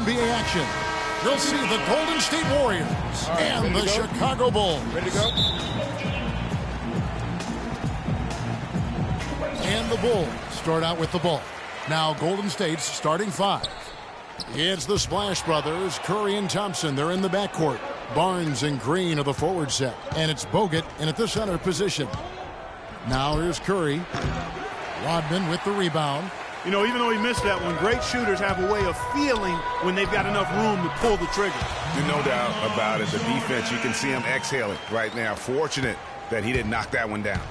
NBA action. You'll see the Golden State Warriors and the Chicago Bulls. Ready to go? And the Bulls start out with the ball. Now Golden State's starting five. It's the Splash Brothers, Curry and Thompson. They're in the backcourt. Barnes and Green are the forward set. And it's Bogut in at the center position. Now here's Curry. Rodman with the rebound. You know, even though he missed that one, great shooters have a way of feeling when they've got enough room to pull the trigger. No doubt about it. The defense, you can see him exhaling right now. Fortunate that he didn't knock that one down.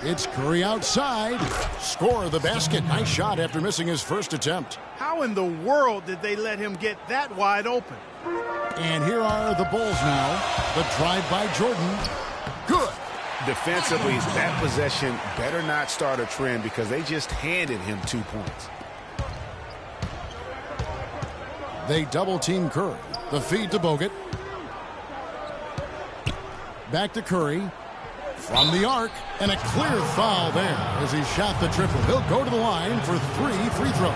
It's Curry outside. Score the basket. Nice shot after missing his first attempt. How in the world did they let him get that wide open? And here are the Bulls now. The drive by Jordan. Good. Defensively, that possession better not start a trend because they just handed him 2 points. They double-team Curry. The feed to Bogut. Back to Curry. From the arc, and a clear foul there as he shot the triple. He'll go to the line for 3 free throws.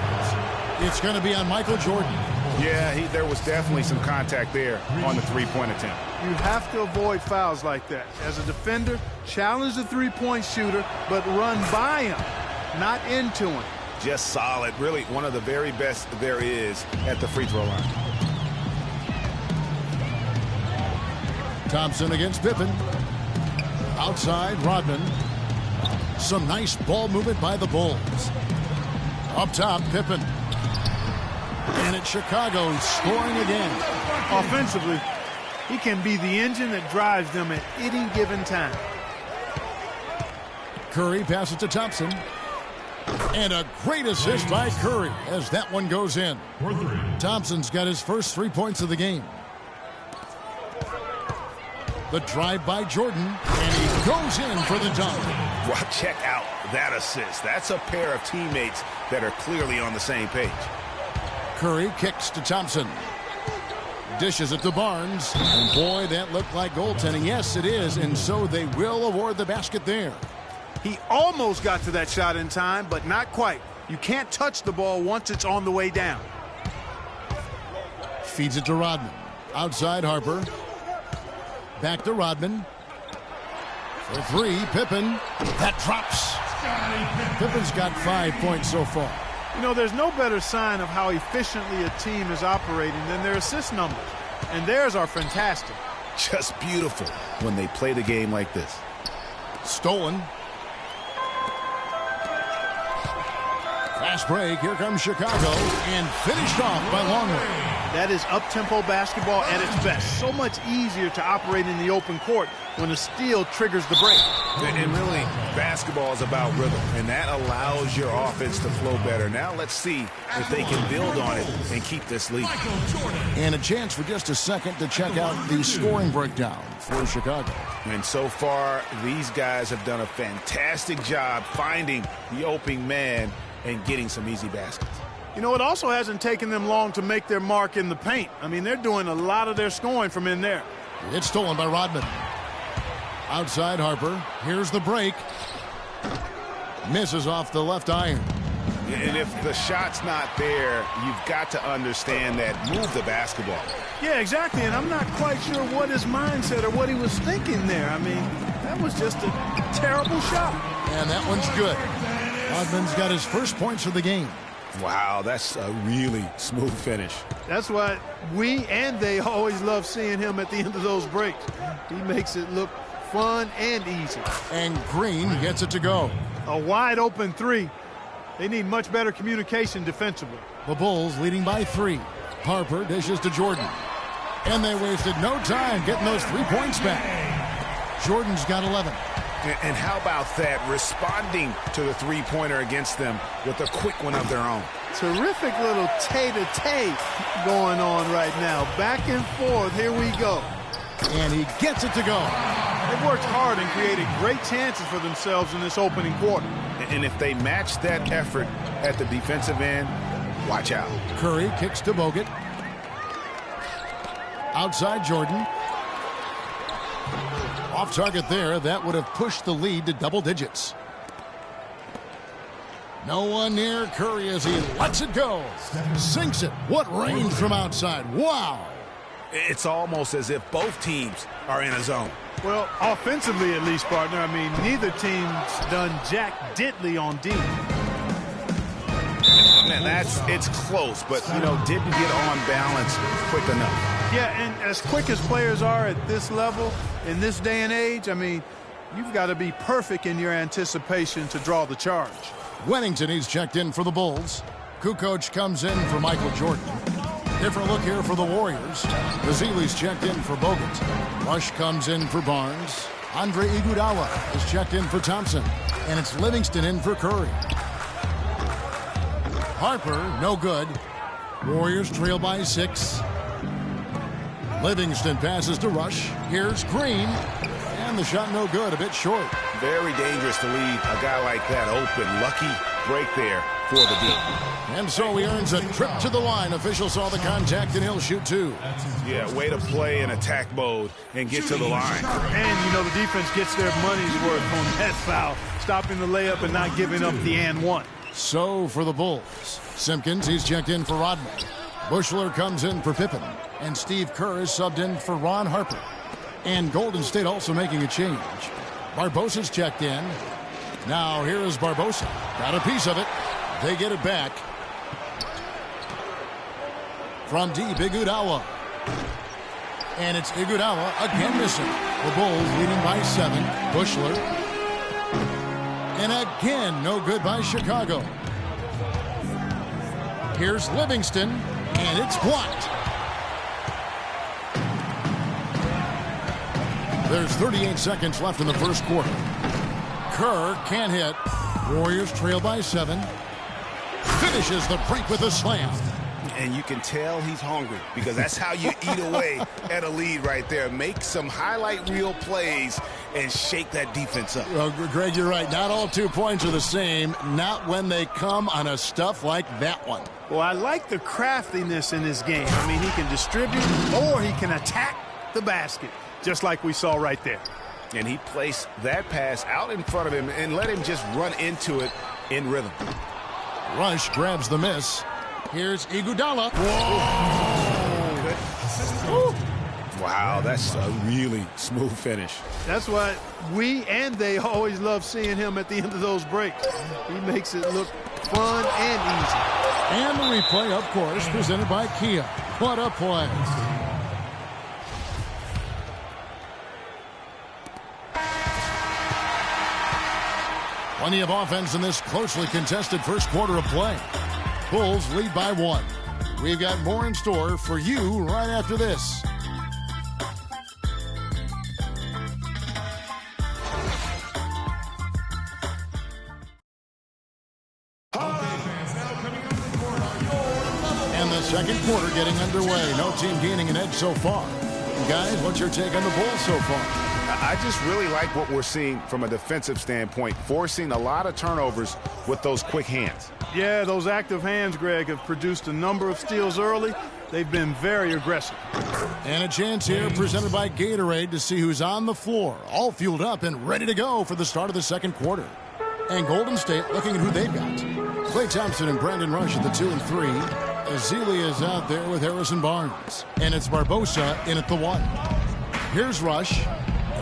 It's going to be on Michael Jordan. Yeah, there was definitely some contact there on the three-point attempt. You have to avoid fouls like that. As a defender, challenge the three-point shooter, but run by him, not into him. Just solid. Really one of the very best there is at the free throw line. Thompson against Pippen. Outside, Rodman. Some nice ball movement by the Bulls. Up top, Pippen. And it's Chicago scoring again. Offensively, he can be the engine that drives them at any given time. Curry passes to Thompson. And a great assist by Curry as that one goes in. Thompson's got his first 3 points of the game. The drive by Jordan, and he goes in for the dunk. Well, check out that assist. That's a pair of teammates that are clearly on the same page. Curry kicks to Thompson. Dishes it to Barnes. And boy, that looked like goaltending. Yes, it is, and so they will award the basket there. He almost got to that shot in time, but not quite. You can't touch the ball once it's on the way down. Feeds it to Rodman. Outside Harper. Back to Rodman. For 3, Pippen. That drops. Pippen's got 5 points so far. You know, there's no better sign of how efficiently a team is operating than their assist numbers. And theirs are fantastic. Just beautiful when they play the game like this. Stolen. Fast break. Here comes Chicago. And finished off by Longley. That is up-tempo basketball at its best. So much easier to operate in the open court when a steal triggers the break. And really, basketball is about rhythm, and that allows your offense to flow better. Now let's see if they can build on it and keep this lead. And a chance for just a second to check out the scoring breakdown for Chicago. And so far, these guys have done a fantastic job finding the opening man and getting some easy baskets. You know, it also hasn't taken them long to make their mark in the paint. I mean, they're doing a lot of their scoring from in there. It's stolen by Rodman. Outside Harper. Here's the break. Misses off the left iron. And if the shot's not there, you've got to understand that. Move the basketball. Yeah, exactly. And I'm not quite sure what his mindset or what he was thinking there. I mean, that was just a terrible shot. And that one's good. Rodman's got his first points of the game. Wow, that's a really smooth finish. That's why we and they always love seeing him at the end of those breaks. He makes it look fun and easy. And Green gets it to go. A wide open 3. They need much better communication defensively. The Bulls leading by 3. Harper dishes to Jordan. And they wasted no time getting those 3 points back. Jordan's got 11. And how about that, responding to the three-pointer against them with a quick one of their own. Terrific little tay-to-tay going on right now. Back and forth, here we go. And he gets it to go. They've worked hard and created great chances for themselves in this opening quarter. And if they match that effort at the defensive end, watch out. Curry kicks to Bogut. Outside Jordan. Off target there. That would have pushed the lead to double digits. No one near Curry as he lets it go. Sinks it. What range from outside. Wow. It's almost as if both teams are in a zone. Well, offensively at least, partner. I mean, neither team's done jack diddly on D. Man, it's close, but, didn't get on balance quick enough. Yeah, and as quick as players are at this level, in this day and age, I mean, you've got to be perfect in your anticipation to draw the charge. Wennington, he's checked in for the Bulls. Kukoc comes in for Michael Jordan. Different look here for the Warriors. Bazili's checked in for Bogut. Rush comes in for Barnes. Andre Iguodala is checked in for Thompson. And it's Livingston in for Curry. Harper, no good. Warriors trail by 6. Livingston passes to Rush. Here's Green. And the shot no good, a bit short. Very dangerous to leave a guy like that open. Lucky break there for the D. And so he earns a trip to the line. Official saw the contact and he'll shoot 2. Yeah, way to play in attack mode and get to the line. And, the defense gets their money's worth on that foul, stopping the layup and not giving up the and one. So for the Bulls, Simpkins, he's checked in for Rodman. Bushler comes in for Pippen. And Steve Kerr is subbed in for Ron Harper. And Golden State also making a change. Barbosa's checked in. Now here is Barbosa. Got a piece of it. They get it back. From deep, Iguodala. And it's Iguodala again missing. The Bulls leading by 7. Bushler. And again, no good by Chicago. Here's Livingston, and it's blocked. There's 38 seconds left in the first quarter. Kerr can't hit. Warriors trail by 7. Finishes the break with a slam. And you can tell he's hungry because that's how you eat away at a lead right there. Make some highlight reel plays and shake that defense up. Well, Greg, you're right. Not all 2 points are the same. Not when they come on a stuff like that one. Well, I like the craftiness in his game. I mean, he can distribute or he can attack the basket, just like we saw right there. And he placed that pass out in front of him and let him just run into it in rhythm. Rush grabs the miss. Here's Iguodala. Whoa. Wow, that's a really smooth finish. That's why we and they always love seeing him at the end of those breaks. He makes it look fun and easy. And the replay, of course, presented by Kia. What a play. Plenty of offense in this closely contested first quarter of play. Bulls lead by 1. We've got more in store for you right after this. And the second quarter getting underway. No team gaining an edge so far. Guys, what's your take on the Bulls so far? I just really like what we're seeing from a defensive standpoint, forcing a lot of turnovers with those quick hands. Yeah, those active hands, Greg, have produced a number of steals early. They've been very aggressive. And a chance here presented by Gatorade to see who's on the floor, all fueled up and ready to go for the start of the second quarter. And Golden State looking at who they've got. Klay Thompson and Brandon Rush at the 2 and 3. Azealia is out there with Harrison Barnes. And it's Barbosa in at the 1. Here's Rush.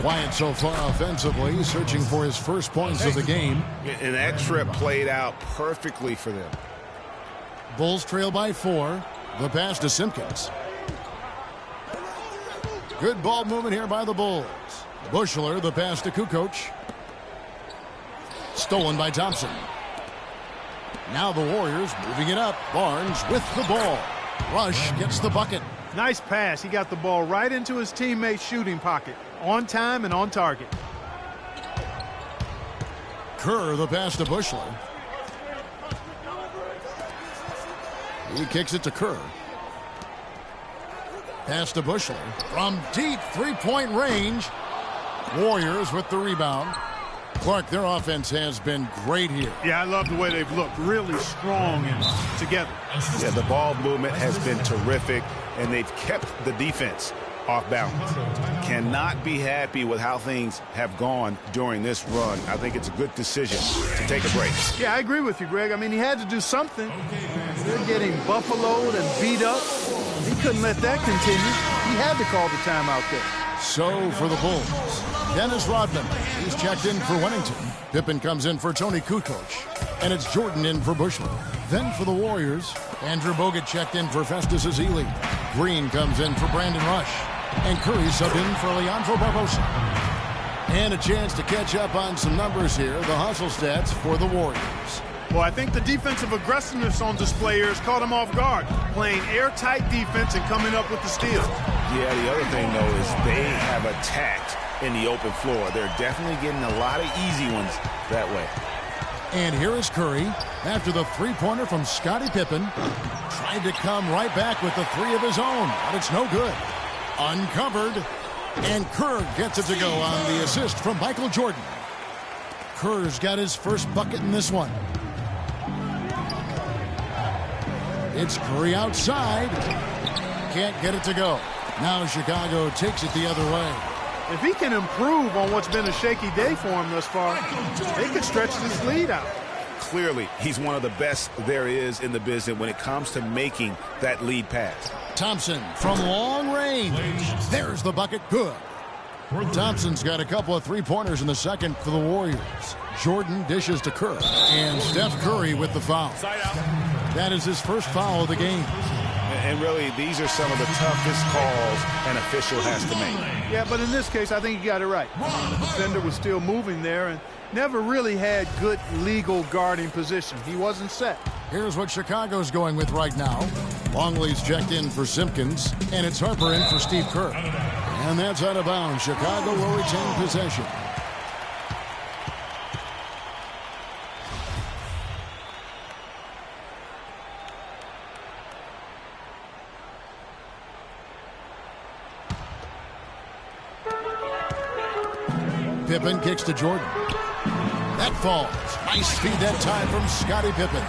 Quiet so far offensively, searching for his first points of the game. And that trip played out perfectly for them. Bulls trail by 4. The pass to Simpkins. Good ball movement here by the Bulls. Bushler, the pass to Kukoc. Stolen by Thompson. Now the Warriors moving it up. Barnes with the ball. Rush gets the bucket. Nice pass. He got the ball right into his teammate's shooting pocket. On time and on target. Kerr, the pass to Bushler. He kicks it to Kerr. Pass to Bushler. From deep three-point range. Warriors with the rebound. Clark, their offense has been great here. Yeah, I love the way they've looked. Really strong and together. Yeah, the ball movement has been terrific, and they've kept the defense off balance. Cannot be happy with how things have gone during this run. I think it's a good decision to take a break. Yeah, I agree with you, Greg. I mean, he had to do something. They're getting buffaloed and beat up. He couldn't let that continue. He had to call the timeout there. So for the Bulls, Dennis Rodman. He's checked in for Wennington. Pippen comes in for Tony Kukoc. And it's Jordan in for Bushman. Then for the Warriors, Andrew Bogut checked in for Festus Ezeli. Green comes in for Brandon Rush. And Curry subbed in for Leandro Barbosa. And a chance to catch up on some numbers here. The hustle stats for the Warriors. Well, I think the defensive aggressiveness on display here has caught him off guard. Playing airtight defense and coming up with the steals. Yeah, the other thing, though, is they have attacked in the open floor. They're definitely getting a lot of easy ones that way. And here is Curry after the three-pointer from Scottie Pippen. Tried to come right back with the three of his own, but it's no good. Uncovered, and Kerr gets it to go on the assist from Michael Jordan. Kerr's got his first bucket in this one. It's Curry outside. Can't get it to go. Now Chicago takes it the other way. If he can improve on what's been a shaky day for him thus far, they could stretch this lead out. Clearly, he's one of the best there is in the business when it comes to making that lead pass. Thompson from long range. There's the bucket. Good. Thompson's got a couple of three-pointers in the second for the Warriors. Jordan dishes to Kerr. And Steph Curry with the foul. That is his first foul of the game. And really, these are some of the toughest calls an official has to make. Yeah, but in this case, I think you got it right. The defender was still moving there and never really had good legal guarding position. He wasn't set. Here's what Chicago's going with right now. Longley's checked in for Simpkins, and it's Harper in for Steve Kerr. And that's out of bounds. Chicago will retain possession. Pippen kicks to Jordan. That falls. Nice feed that time from Scottie Pippen.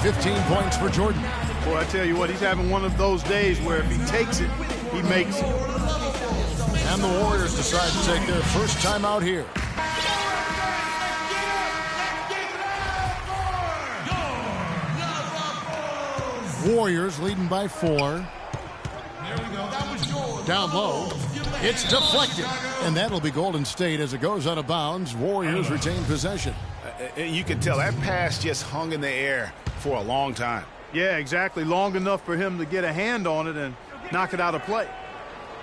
15 points for Jordan. Boy, I tell you what, he's having one of those days where if he takes it, he makes it. And the Warriors decide to take their first time out here. Warriors leading by 4. Down low. It's deflected. And that'll be Golden State as it goes out of bounds. Warriors retain possession. You can tell that pass just hung in the air for a long time. Yeah, exactly. Long enough for him to get a hand on it and knock it out of play.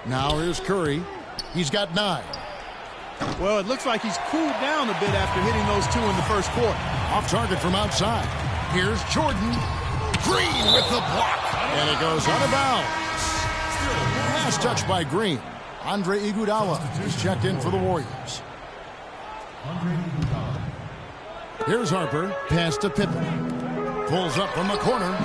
Now here's Curry. He's got 9. Well, it looks like he's cooled down a bit after hitting those 2 in the first quarter. Off target from outside. Here's Jordan. Green with the block. And it goes out of bounds. Last touch by Green. Andre Iguodala is checked in for the Warriors. Here's Harper. Pass to Pippen. Pulls up from the corner.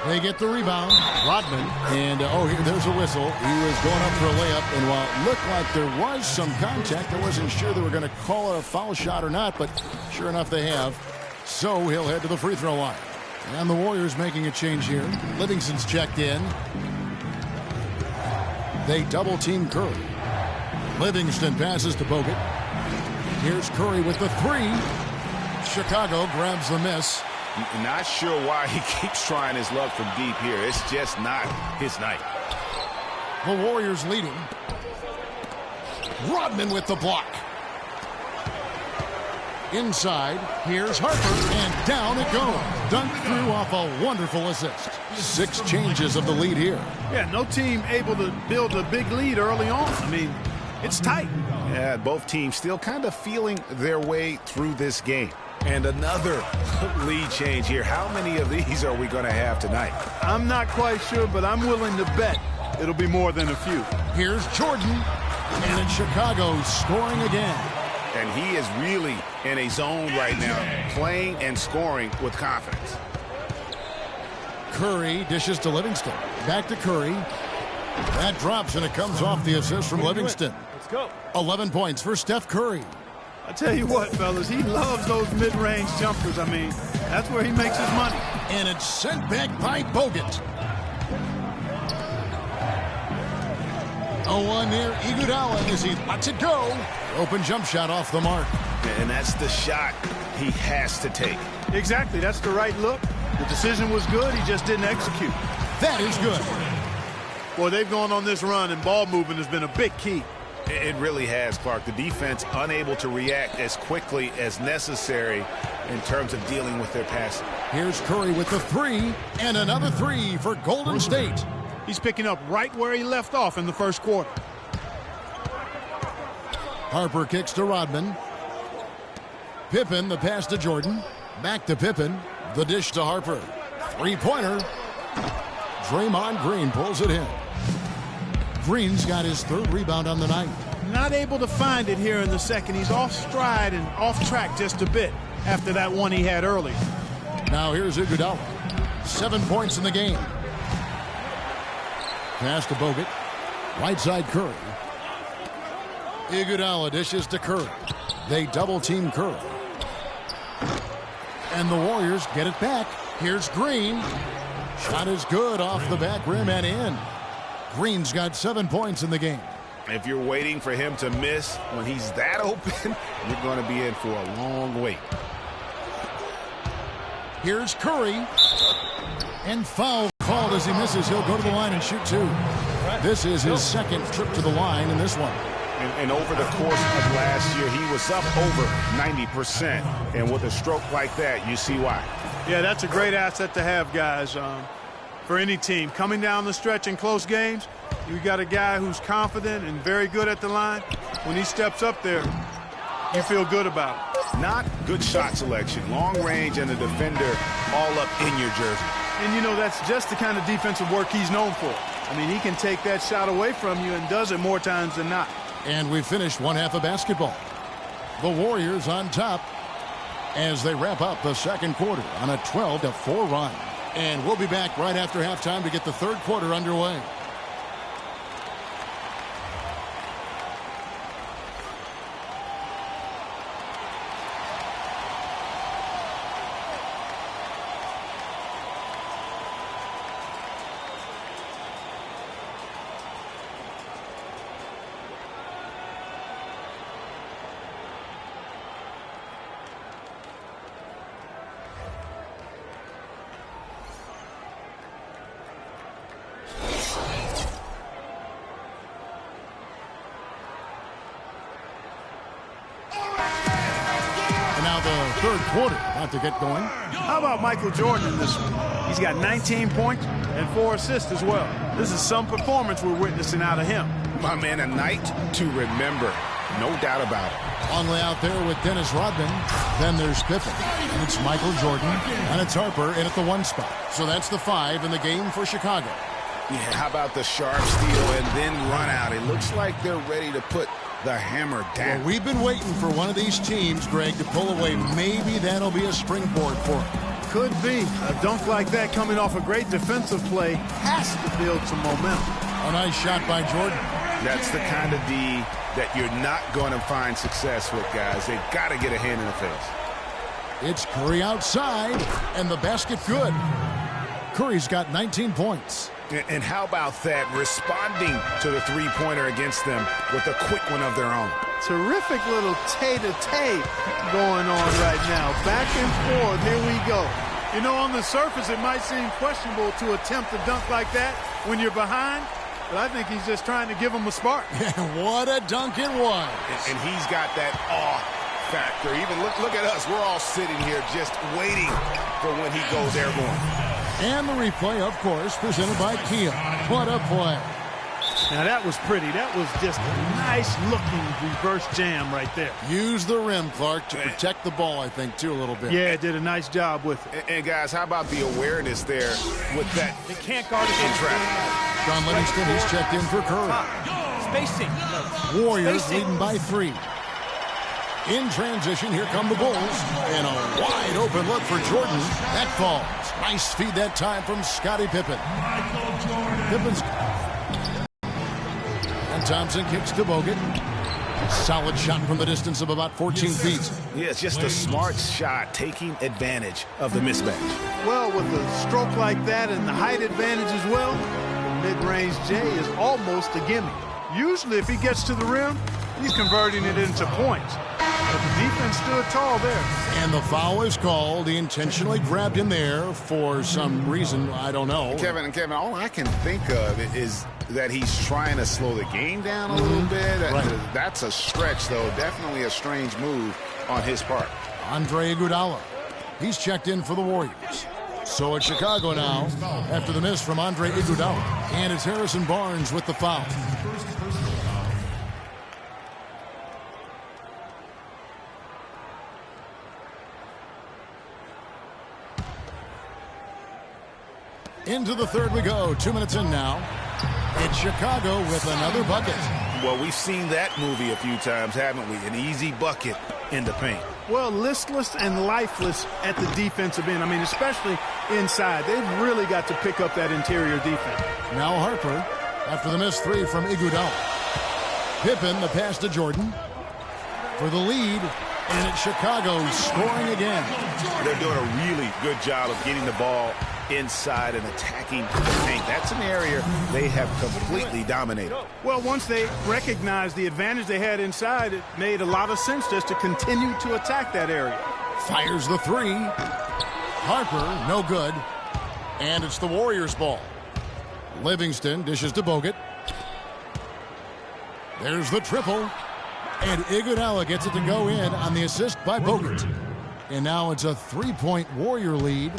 They get the rebound. Rodman. And, there's a whistle. He was going up for a layup. And while it looked like there was some contact, I wasn't sure they were going to call it a foul shot or not. But sure enough, they have. So he'll head to the free throw line. And the Warriors making a change here. Livingston's checked in. They double-team Curry. Livingston passes to Bogut. Here's Curry with the 3. Chicago grabs the miss. Not sure why he keeps trying his luck from deep here. It's just not his night. The Warriors leading. Rodman with the block. Inside, here's Harper, and down it goes. Dunked through off a wonderful assist. 6 changes of the lead here. Yeah, no team able to build a big lead early on. I mean, it's tight. Yeah, both teams still kind of feeling their way through this game. And another lead change here. How many of these are we going to have tonight? I'm not quite sure, but I'm willing to bet it'll be more than a few. Here's Jordan, and it's Chicago scoring again. And he is really in a zone right now, playing and scoring with confidence. Curry dishes to Livingston. Back to Curry. That drops, and it comes off the assist from Livingston. Let's go. 11 points for Steph Curry. I tell you what, fellas, he loves those mid-range jumpers. I mean, that's where he makes his money. And it's sent back by Bogut. 0-1 near Iguodala as he lets it go. Open jump shot off the mark. And that's the shot he has to take. Exactly. That's the right look. The decision was good. He just didn't execute. That is good. Boy, they've gone on this run, and ball movement has been a big key. It really has, Clark. The defense unable to react as quickly as necessary in terms of dealing with their passing. Here's Curry with the three, and another three for Golden State. He's picking up right where he left off in the first quarter. Harper kicks to Rodman. Pippen, the pass to Jordan. Back to Pippen. The dish to Harper. Three-pointer. Draymond Green pulls it in. Green's got his third rebound on the night. Not able to find it here in the second. He's off stride and off track just a bit after that one he had earlier. Now here's Iguodala. 7 points in the game. Pass to Bogut. Right side Curry. Iguodala dishes to Curry. They double team Curry. And the Warriors get it back. Here's Green. Shot is good off the back rim and in. Green's got 7 points in the game. If you're waiting for him to miss when he's that open, you're going to be in for a long wait. Here's Curry. And foul called as he misses. He'll go to the line and shoot two. This is his second trip to the line in this one. And over the course of last year, he was up over 90%. And with a stroke like that, you see why. Yeah, that's a great asset to have, guys, for any team. Coming down the stretch in close games, you got a guy who's confident and very good at the line. When he steps up there, you feel good about it. Not good shot selection. Long range and a defender all up in your jersey. And, you know, that's just the kind of defensive work he's known for. I mean, he can take that shot away from you and does it more times than not. And we finished one half of basketball. The Warriors on top as they wrap up the second quarter on a 12-4 run. And we'll be back right after halftime to get the third quarter underway. Third quarter about to get going. How about Michael Jordan in this one? He's got 19 points and 4 assists as well. This is some performance we're witnessing out of him. My man, a night to remember. No doubt about it. Conley out there with Dennis Rodman. Then there's Pippen. It's Michael Jordan. And it's Harper in at the 1 spot. So that's the 5 in the game for Chicago. Yeah, how about the sharp steal and then run out? It looks like they're ready to put the hammer down. Well, we've been waiting for one of these teams, Greg, to pull away. Maybe that'll be a springboard for it. Could be. A dunk like that coming off a great defensive play has to build some momentum. A nice shot by Jordan. That's the kind of D that you're not going to find success with, guys. They've got to get a hand in the face. It's Curry outside, and the basket good. Curry's got 19 points. And how about that, responding to the three-pointer against them with a quick one of their own. Terrific little tay-to-tay going on right now. Back and forth, here we go. You know, on the surface, it might seem questionable to attempt a dunk like that when you're behind, but I think he's just trying to give him a spark. What a dunk it was. And he's got that awe factor. Even look at us. We're all sitting here just waiting for when he goes airborne. And the replay, of course, presented by Kia. What a play. Now, that was pretty. That was just a nice-looking reverse jam right there. Use the rim, Clark, to protect the ball, I think, too, a little bit. Yeah, did a nice job with it. And guys, how about the awareness there with that? They can't guard it in traffic. John Livingston, he's checked in for Curry. Spacing. Warriors leading by 3. In transition, here come the Bulls. And a wide-open look for Jordan. That falls. Nice feed that time from Scottie Pippen. Pippen's... And Thompson kicks to Bogut. Solid shot from the distance of about 14 feet. Yeah, it's just a smart shot, taking advantage of the mismatch. Well, with a stroke like that and the height advantage as well, the mid-range J is almost a gimme. Usually, if he gets to the rim, he's converting it into points. But the defense stood tall there. And the foul is called. He intentionally grabbed him there for some reason. I don't know. Kevin, all I can think of is that he's trying to slow the game down a little bit. Right. That's a stretch, though. Definitely a strange move on his part. Andre Iguodala. He's checked in for the Warriors. So it's Chicago now after the miss from Andre Iguodala. And it's Harrison Barnes with the foul. Into the third we go. 2 minutes in now. It's Chicago with another bucket. Well, we've seen that movie a few times, haven't we? An easy bucket in the paint. Well, listless and lifeless at the defensive end. I mean, especially inside. They've really got to pick up that interior defense. Now Harper after the missed three from Iguodala. Pippen, the pass to Jordan for the lead. And it's Chicago scoring again. They're doing a really good job of getting the ball inside and attacking the paint. That's an area they have completely dominated. Well, once they recognized the advantage they had inside, it made a lot of sense just to continue to attack that area. Fires the three. Harper, no good. And it's the Warriors' ball. Livingston dishes to Bogut. There's the triple. And Iguodala gets it to go in on the assist by Bogut. And now it's a three-point Warrior lead.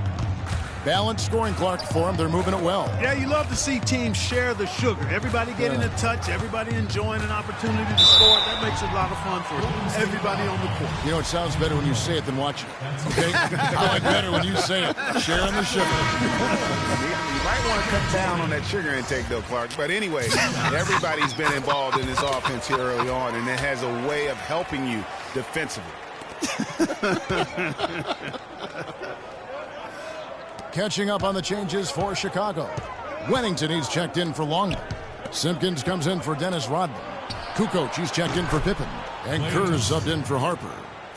Balanced scoring, Clark, for them. They're moving it well. Yeah, you love to see teams share the sugar. Everybody getting a touch, everybody enjoying an opportunity to score. That makes it a lot of fun for everybody on the court. You know, it sounds better when you say it than watch it. Okay? I like better when you say it. Sharing the sugar. You might want to cut down on that sugar intake, though, Clark. But anyway, everybody's been involved in this offense here early on, and it has a way of helping you defensively. Catching up on the changes for Chicago. Wennington, he's checked in for Longley. Simpkins comes in for Dennis Rodman. Kukoc, he's checked in for Pippen. And Kerr's subbed in for Harper.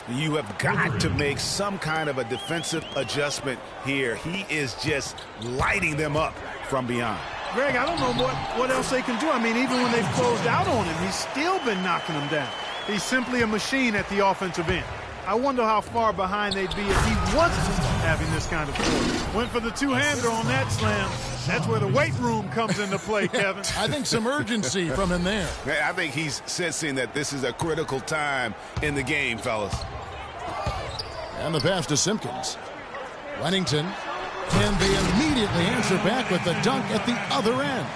You have got to make some kind of a defensive adjustment here. He is just lighting them up from beyond. Greg, I don't know what else they can do. I mean, even when they've closed out on him, he's still been knocking them down. He's simply a machine at the offensive end. I wonder how far behind they'd be if he wasn't having this kind of score. Went for the two-hander on that slam. That's where the weight room comes into play, Kevin. I think some urgency from him there. I think he's sensing that this is a critical time in the game, fellas. And the pass to Simpkins. Wennington. And they immediately answer back with the dunk at the other end.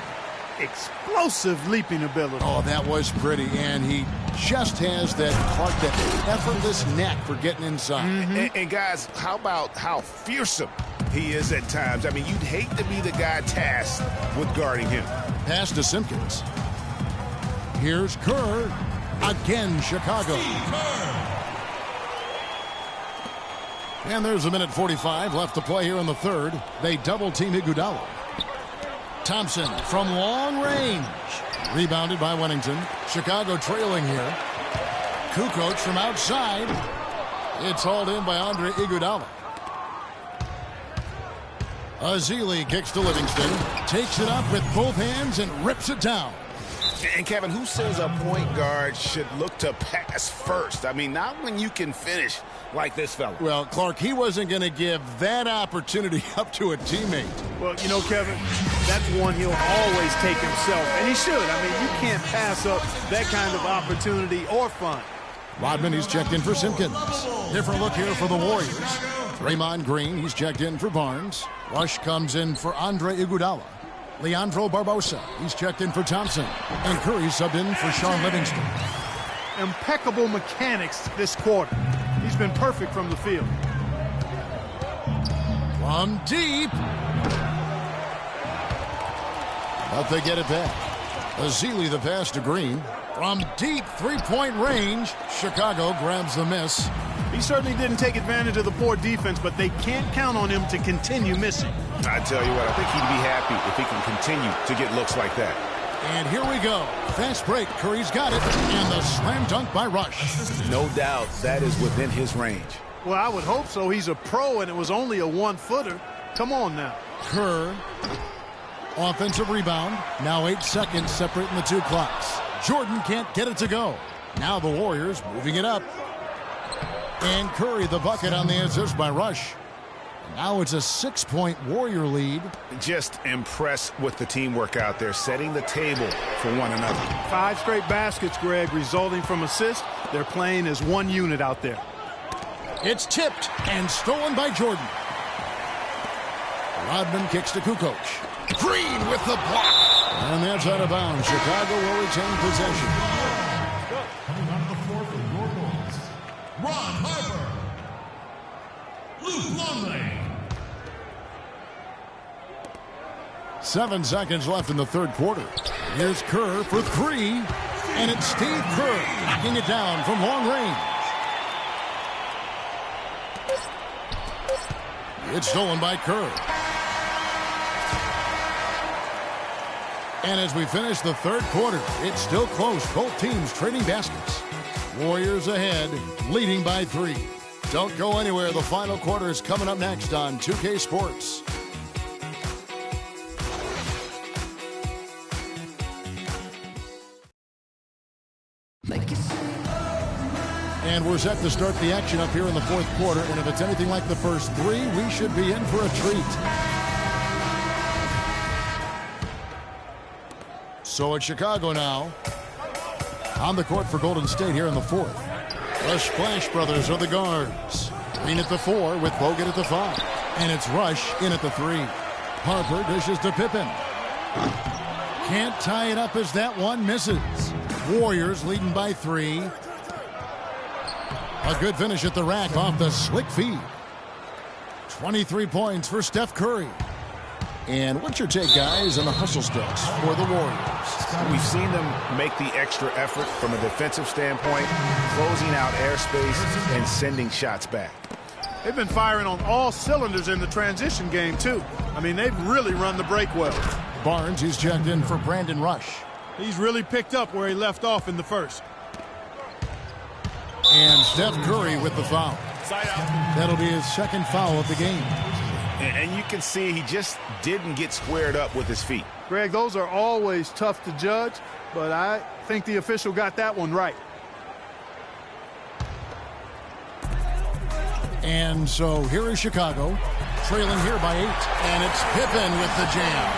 Explosive leaping ability. Oh, that was pretty. And he just has that effortless knack for getting inside. And guys, how about how fearsome he is at times? I mean, you'd hate to be the guy tasked with guarding him. Pass to Simpkins. Here's Kerr. Again, Chicago. And there's a minute 45 left to play here in the third. They double-team Iguodala. Thompson from long range. Rebounded by Wennington. Chicago trailing here. Kukoc from outside. It's hauled in by Andre Iguodala. Azili kicks to Livingston. Takes it up with both hands and rips it down. And Kevin, who says a point guard should look to pass first? I mean, not when you can finish like this fella. Well, Clark, he wasn't going to give that opportunity up to a teammate. Well, you know, Kevin, that's one he'll always take himself, and he should. I mean, you can't pass up that kind of opportunity or fun. Rodman, he's checked in for Simpkins. Different look here for the Warriors. Draymond Green, he's checked in for Barnes. Rush comes in for Andre Iguodala. Leandro Barbosa, he's checked in for Thompson. And Curry subbed in for Sean Livingston. Impeccable mechanics this quarter. He's been perfect from the field. From deep. But they get it back. Azili the pass to Green. From deep three-point range, Chicago grabs the miss. He certainly didn't take advantage of the poor defense, but they can't count on him to continue missing. I tell you what, I think he'd be happy if he can continue to get looks like that. And here we go. Fast break. Curry's got it. And the slam dunk by Rush. No doubt that is within his range. Well, I would hope so. He's a pro, and it was only a one-footer. Come on now. Kerr. Offensive rebound. Now 8 seconds separating the two clocks. Jordan can't get it to go. Now the Warriors moving it up. And Curry the bucket on the assist by Rush. Now it's a 6-point Warrior lead. Just impressed with the teamwork out there, setting the table for one another. 5 straight baskets, Greg, resulting from assists. They're playing as one unit out there. It's tipped and stolen by Jordan. Rodman kicks to Kukoc. Green with the block. And that's out of bounds. Chicago will retain possession. Coming onto the floor for your Bulls, Ron Harper, Luke Longley. 7 seconds left in the third quarter. Here's Kerr for 3. And it's Steve Kerr knocking it down from long range. It's stolen by Kerr. And as we finish the third quarter, it's still close. Both teams trading baskets. Warriors ahead, leading by 3. Don't go anywhere. The final quarter is coming up next on 2K Sports. And we're set to start the action up here in the fourth quarter. And if it's anything like the first 3, we should be in for a treat. So it's Chicago now. On the court for Golden State here in the fourth. The Splash Brothers are the guards. Green at the 4 with Bogut at the 5. And it's Rush in at the 3. Harper dishes to Pippen. Can't tie it up as that one misses. Warriors leading by 3. A good finish at the rack off the slick feed. 23 points for Steph Curry. And what's your take, guys, on the hustle steps for the Warriors? We've seen them make the extra effort from a defensive standpoint, closing out airspace and sending shots back. They've been firing on all cylinders in the transition game, too. I mean, they've really run the break well. Barnes, he's checked in for Brandon Rush. He's really picked up where he left off in the first. And Steph Curry with the foul. That'll be his second foul of the game. And you can see he just didn't get squared up with his feet. Greg, those are always tough to judge, but I think the official got that one right. And so here is Chicago, trailing here by 8. And it's Pippen with the jam.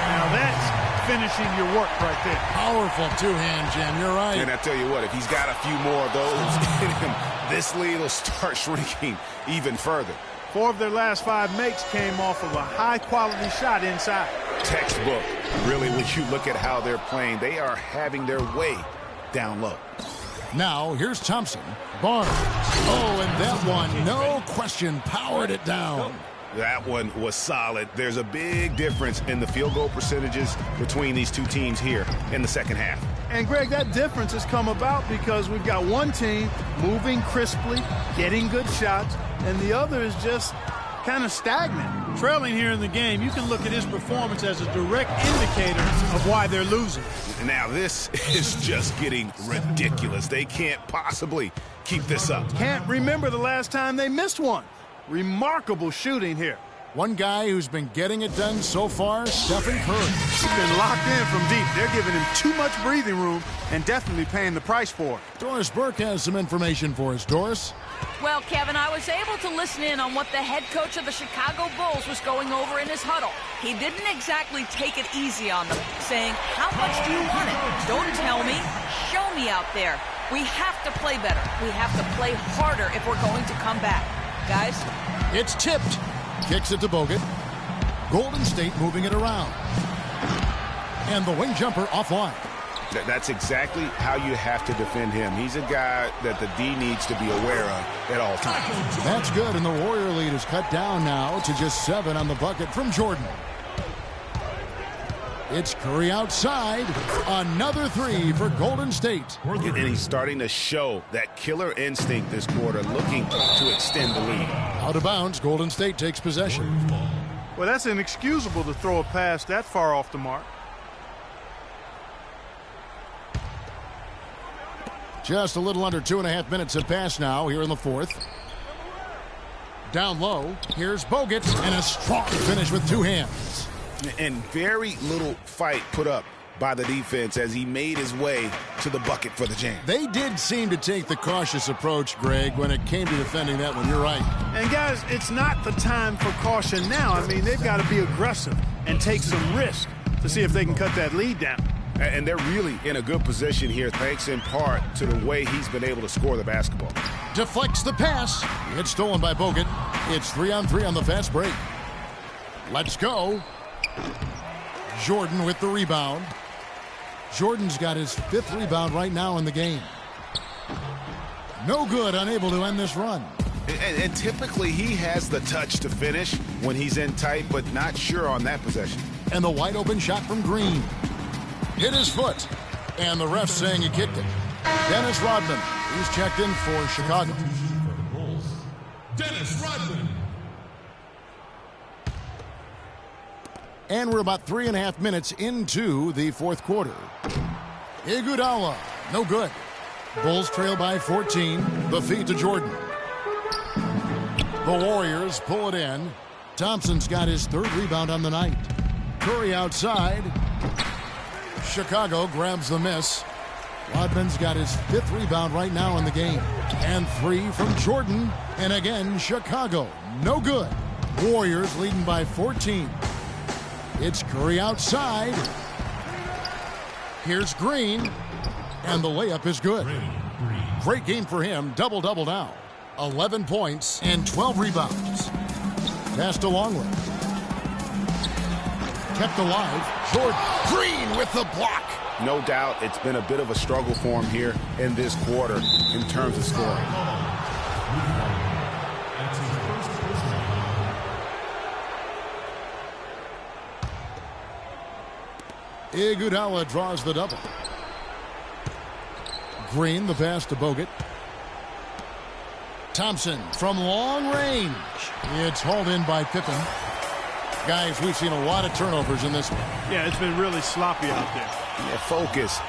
Now that's finishing your work right there. Powerful two-hand jam, you're right. And I tell you what, if he's got a few more of those in him, this lead will start shrinking even further. 4 of their last 5 makes came off of a high-quality shot inside. Textbook. Really, when you look at how they're playing, they are having their way down low. Now, here's Thompson. Barnes. Oh, and that one, no question, powered it down. That one was solid. There's a big difference in the field goal percentages between these two teams here in the second half. And, Greg, that difference has come about because we've got one team moving crisply, getting good shots, and the other is just kind of stagnant. Trailing here in the game, you can look at his performance as a direct indicator of why they're losing. Now, this is just getting ridiculous. They can't possibly keep this up. Can't remember the last time they missed one. Remarkable shooting here. One guy who's been getting it done so far, Stephen Curry. He's been locked in from deep. They're giving him too much breathing room and definitely paying the price for it. Doris Burke has some information for us. Doris? Well, Kevin, I was able to listen in on what the head coach of the Chicago Bulls was going over in his huddle. He didn't exactly take it easy on them, saying, "How much do you want it? Don't tell me. Show me out there. We have to play better. We have to play harder if we're going to come back." Guys? It's tipped. Kicks it to Bogut. Golden State moving it around. And the wing jumper offline. That's exactly how you have to defend him. He's a guy that the D needs to be aware of at all times. That's good, and the Warrior lead is cut down now to just 7 on the bucket from Jordan. It's Curry outside. Another 3 for Golden State. And he's starting to show that killer instinct this quarter, looking to extend the lead. Out of bounds, Golden State takes possession. Well, that's inexcusable to throw a pass that far off the mark. Just a little under 2.5 minutes have passed now here in the fourth. Down low, here's Bogut, and a strong finish with 2 hands. And very little fight put up by the defense as he made his way to the bucket for the jam. They did seem to take the cautious approach, Greg, when it came to defending that one. You're right. And, guys, it's not the time for caution now. I mean, they've got to be aggressive and take some risk to see if they can cut that lead down. And they're really in a good position here, thanks in part to the way he's been able to score the basketball. Deflects the pass. It's stolen by Bogut. It's 3-on-3 on the fast break. Let's go. Jordan with the rebound. Jordan's got his 5th rebound right now in the game. No good, unable to end this run. And typically he has the touch to finish when he's in tight, but not sure on that possession. And the wide open shot from Green. Hit his foot. And the ref saying he kicked it. Dennis Rodman, he's checked in for Chicago. Dennis Rodman. And we're about 3.5 minutes into the 4th quarter. Iguodala, no good. Bulls trail by 14. The feed to Jordan. The Warriors pull it in. Thompson's got his 3rd rebound on the night. Curry outside. Chicago grabs the miss. Rodman's got his 5th rebound right now in the game. And 3 from Jordan. And again, Chicago, no good. Warriors leading by 14. It's Curry outside. Here's Green. And the layup is good. Great game for him. Double-double now. 11 points and 12 rebounds. Pass to Longley. Kept alive. Jordan. Green with the block. No doubt it's been a bit of a struggle for him here in this quarter in terms of scoring. Iguodala draws the double. Green, the pass to Bogut. Thompson from long range. It's hauled in by Pippen. Guys, we've seen a lot of turnovers in this one. Yeah, it's been really sloppy out there. Yeah, focus.